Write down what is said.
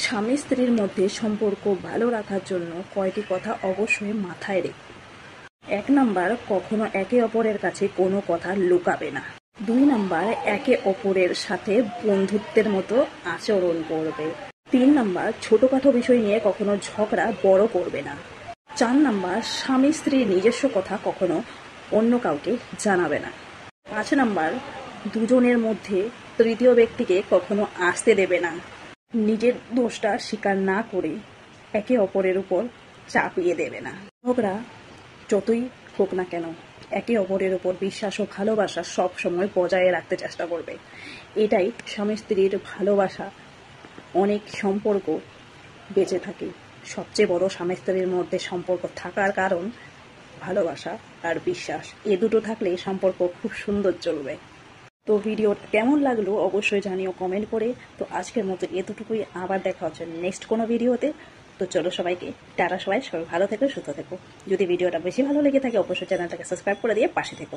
স্বামী স্ত্রীর মধ্যে সম্পর্ক ভালো রাখার জন্য কয়টি কথা অবশ্যই মাথায় রেখো। 1 নাম্বার, কখনো একে অপরের কাছে কোনো কথা লুকাবে না। 2 নাম্বার, একে অপরের সাথে বন্ধুত্বের মতো আচরণ করবে। 3 নাম্বার, ছোটখাটো বিষয় নিয়ে কখনো ঝগড়া বড় করবে না। 4 নাম্বার, স্বামী স্ত্রীর নিজস্ব কথা কখনো অন্য কাউকে জানাবে না। 5 নাম্বার, দুজনের মধ্যে তৃতীয় ব্যক্তিকে কখনো আসতে দেবে না। নিজের দোষটা স্বীকার না করে একে অপরের উপর চাপিয়ে দেবে না। ঝগড়া যতই হোক না কেন একে অপরের উপর বিশ্বাস ও ভালোবাসা সব সময় বজায় রাখতে চেষ্টা করবে। এটাই স্বামী স্ত্রীর ভালোবাসা, অনেক সম্পর্ক বেঁচে থাকে। সবচেয়ে বড় স্বামী স্ত্রীর মধ্যে সম্পর্ক থাকার কারণ ভালোবাসা আর বিশ্বাস। এ দুটো থাকলে সম্পর্ক খুব সুন্দর চলবে। তো ভিডিও কেমন লাগলো অবশ্যই জানিও কমেন্ট করে। তো আজকের মতো এতটুকুই, আবার দেখা হচ্ছে নেক্সট কোনো ভিডিওতে। তো চলো সবাইকে টাটা, সবাই ভালো থেকো, সুস্থ থেকো। যদি ভিডিওটা বেশি ভালো লেগে থাকে অবশ্যই চ্যানেলটাকে সাবস্ক্রাইব করে দিয়ে পাশে থেকো।